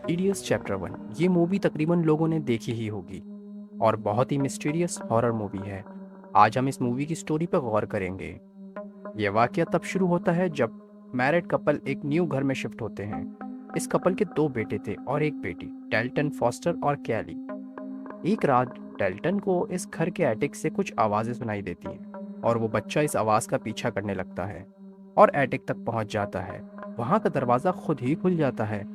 Insidious chapter 1 ये movie तकरीबन लोगों ने देखी ही होगी और बहुत ही मिस्टीरियस हॉरर मूवी है। आज हम इस मूवी की स्टोरी पर गौर करेंगे। ये वाकया तब शुरू होता है जब मैरिड कपल एक न्यू घर में शिफ्ट होते हैं। इस कपल के दो बेटे थे और एक बेटी, डेल्टन फॉस्टर और कैली। एक रात डेल्टन को इस घर के एटिक से कुछ आवाज़ें सुनाई देती हैं और वो बच्चा इस आवाज़ का पीछा करने लगता है और एटिक तक पहुंच जाता है। वहां का दरवाज़ा खुद ही खुल जाता है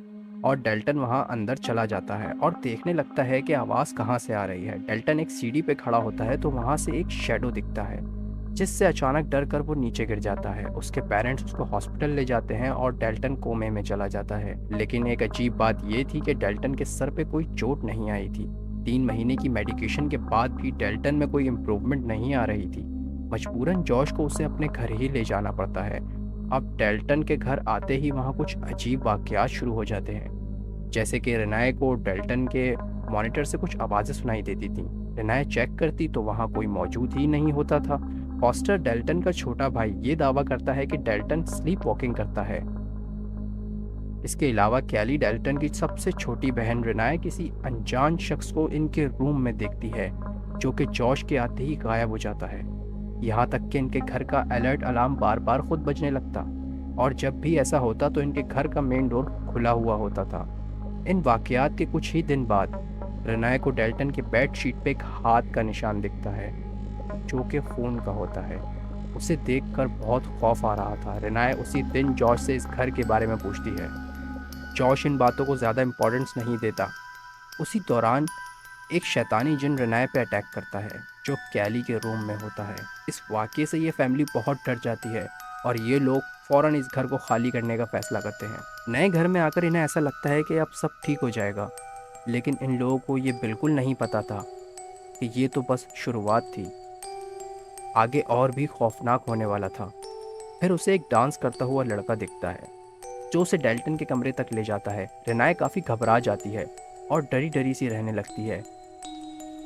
और डेल्टन वहां अंदर चला जाता है और देखने लगता है कि आवाज़ कहाँ से आ रही है। डेल्टन एक सीढ़ी पे खड़ा होता है तो वहां से एक शेडो दिखता है जिससे अचानक डर कर वो नीचे गिर जाता है। उसके पेरेंट्स उसको हॉस्पिटल ले जाते हैं और डेल्टन कोमे में चला जाता है। लेकिन एक अजीब बात ये थी कि डेल्टन के सर पे कोई चोट नहीं आई थी। 3 महीने की मेडिकेशन के बाद भी डेल्टन में कोई इम्प्रूवमेंट नहीं आ रही थी। मजबूरन जॉश को उसे अपने घर ही ले जाना पड़ता है। अब डेल्टन के घर आते ही वहाँ कुछ अजीब वाकयात शुरू हो जाते हैं, जैसे कि रेनाए को डेल्टन के मॉनिटर से कुछ आवाज़ें सुनाई देती थीं। रेनाए चेक करती तो वहाँ कोई मौजूद ही नहीं होता था। फॉस्टर, डेल्टन का छोटा भाई, ये दावा करता है कि डेल्टन स्लीप वॉकिंग करता है। इसके अलावा कैली, डेल्टन की सबसे छोटी बहन, रेनाए किसी अनजान शख्स को इनके रूम में देखती है जो कि जॉश के आते ही गायब हो जाता है। यहाँ तक कि इनके घर का अलर्ट अलार्म बार बार खुद बजने लगता और जब भी ऐसा होता तो इनके घर का मेन डोर खुला हुआ होता था। इन वाकयात के कुछ ही दिन बाद रेनाए को डेल्टन के बेड शीट पे एक हाथ का निशान दिखता है जो कि खून का होता है। उसे देखकर बहुत खौफ आ रहा था। रेनाए उसी दिन जॉश से इस घर के बारे में पूछती है। जॉश इन बातों को ज़्यादा इम्पोर्टेंस नहीं देता। उसी दौरान एक शैतानी जिन रेनाए पे अटैक करता है जो कैली के रूम में होता है। इस वाक़ये से ये फैमिली बहुत डर जाती है और ये लोग फ़ौरन इस घर को खाली करने का फैसला करते हैं। नए घर में आकर इन्हें ऐसा लगता है कि अब सब ठीक हो जाएगा, लेकिन इन लोगों को ये बिल्कुल नहीं पता था कि ये तो बस शुरुआत थी। आगे और भी खौफनाक होने वाला था। फिर उसे एक डांस करता हुआ लड़का दिखता है जो उसे डेल्टन के कमरे तक ले जाता है। रेनाए काफ़ी घबरा जाती है और डरी डरी सी रहने लगती है।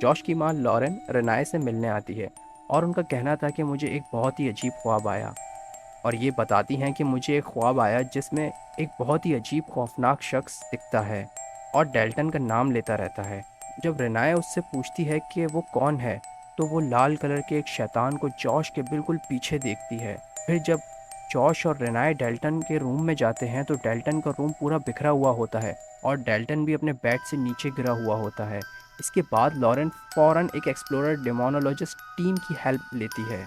जॉश की मां लॉरेन रेनाए से मिलने आती है और उनका कहना था कि मुझे एक बहुत ही अजीब ख्वाब आया, और ये बताती हैं कि मुझे एक ख्वाब आया जिसमें एक बहुत ही अजीब खौफनाक शख्स दिखता है और डेल्टन का नाम लेता रहता है। जब रेनाए उससे पूछती है कि वो कौन है तो वो लाल कलर के एक शैतान को जॉश के बिल्कुल पीछे देखती है। फिर जब जॉश और रेनाए डेल्टन के रूम में जाते हैं तो डेल्टन का रूम पूरा बिखरा हुआ होता है और डेल्टन भी अपने बेड से नीचे गिरा हुआ होता है। इसके बाद लॉरेन फौरन एक एक्सप्लोरर डेमोनोलॉजिस्ट टीम की हेल्प लेती है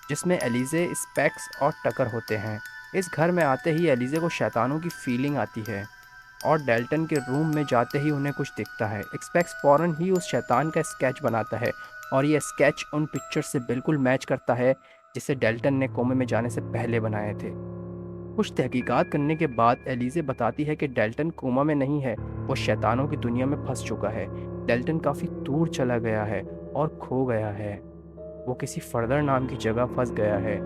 जिसमें एलिजे, स्पेक्स और टकर होते हैं। इस घर में आते ही एलिजे को शैतानों की फीलिंग आती है और डेल्टन के रूम में जाते ही उन्हें कुछ दिखता है। स्पेक्स फौरन ही उस शैतान का स्केच बनाता है और यह स्केच उन पिक्चर से बिल्कुल मैच करता है जिसे डेल्टन ने कोमे में जाने से पहले बनाए थे। कुछ तहकीकात करने के बाद एलिजे बताती है कि डेल्टन कोमा में नहीं है, वो शैतानों की दुनिया में फंस चुका है। डेल्टन काफ़ी दूर चला गया है और खो गया है। वो किसी फर्दर नाम की जगह फंस गया है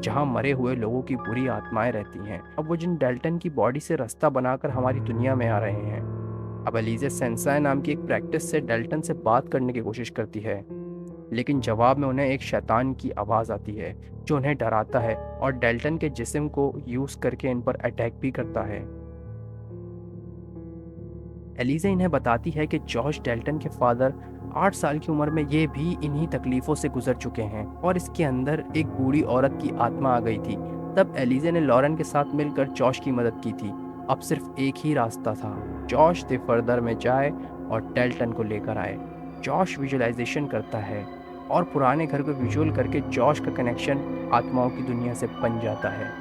जहाँ मरे हुए लोगों की बुरी आत्माएं रहती हैं। अब वो जिन डेल्टन की बॉडी से रास्ता बनाकर हमारी दुनिया में आ रहे हैं। अब एलिजे सेंसाई नाम की एक प्रैक्टिस से डेल्टन से बात करने की कोशिश करती है, लेकिन जवाब में उन्हें एक शैतान की आवाज़ आती है जो उन्हें डराता है और डेल्टन के जिस्म को यूज़ करके इन पर अटैक भी करता है। एलिजे इन्हें बताती है कि जॉश, डेल्टन के फादर, 8 साल की उम्र में ये भी इन्हीं तकलीफ़ों से गुजर चुके हैं और इसके अंदर एक बूढ़ी औरत की आत्मा आ गई थी। तब एलिजे ने लॉरेन के साथ मिलकर जॉश की मदद की थी। अब सिर्फ एक ही रास्ता था, जॉश द फर्दर में जाए और डेल्टन को लेकर आए। जॉश विजुअलाइजेशन करता है और पुराने घर को विजुअल करके जॉश का कनेक्शन आत्माओं की दुनिया से बन जाता है।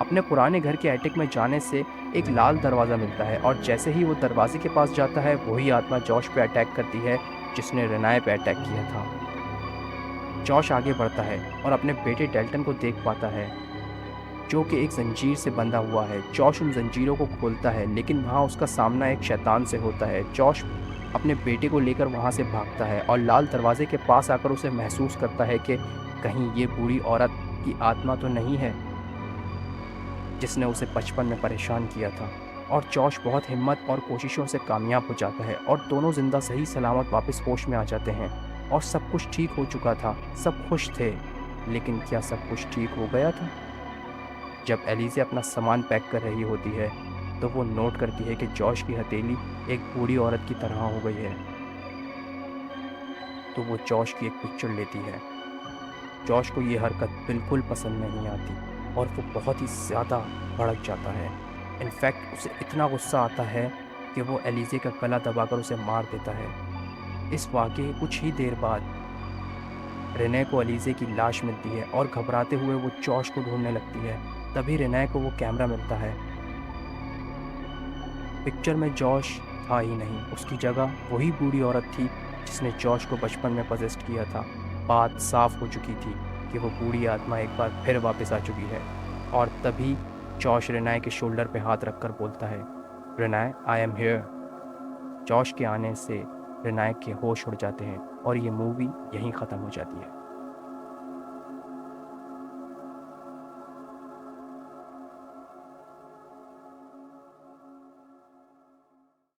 अपने पुराने घर के एटिक में जाने से एक लाल दरवाज़ा मिलता है और जैसे ही वो दरवाजे के पास जाता है वही आत्मा जॉश पे अटैक करती है जिसने रेनाए पे अटैक किया था। जॉश आगे बढ़ता है और अपने बेटे डेल्टन को देख पाता है जो कि एक जंजीर से बंधा हुआ है। जॉश उन जंजीरों को खोलता है लेकिन वहाँ उसका सामना एक शैतान से होता है। जॉश अपने बेटे को लेकर वहाँ से भागता है और लाल दरवाजे के पास आकर उसे महसूस करता है कि कहीं ये बूढ़ी औरत की आत्मा तो नहीं है जिसने उसे बचपन में परेशान किया था। और जॉश बहुत हिम्मत और कोशिशों से कामयाब हो जाता है और दोनों जिंदा सही सलामत वापस होश में आ जाते हैं और सब कुछ ठीक हो चुका था। सब खुश थे, लेकिन क्या सब कुछ ठीक हो गया था? जब एलिजे अपना सामान पैक कर रही होती है तो वो नोट करती है कि जॉश की हथेली एक बूढ़ी औरत की तरह हो गई है। तो वो जॉश की एक पिक्चर लेती है। जॉश को ये हरकत बिल्कुल पसंद नहीं आती और वो बहुत ही ज़्यादा भड़क जाता है। इनफैक्ट उसे इतना गुस्सा आता है कि वो एलिज़े का गला दबाकर उसे मार देता है। इस वाक़ये के कुछ ही देर बाद रेने को एलिज़े की लाश मिलती है और घबराते हुए वो जॉश को ढूंढने लगती है। तभी रेने को वो कैमरा मिलता है। पिक्चर में जॉश था ही नहीं, उसकी जगह वही बूढ़ी औरत थी जिसने जॉश को बचपन में पजेस्ट किया था। बात साफ हो चुकी थी कि वो बूढ़ी आत्मा एक बार फिर वापस आ चुकी है। और तभी जॉश रेनाय के शोल्डर पे हाथ रखकर बोलता है, रेनाय आई एम हियर। जॉश के आने से रेनाय के होश उड़ जाते हैं और ये मूवी यहीं ख़त्म हो जाती है।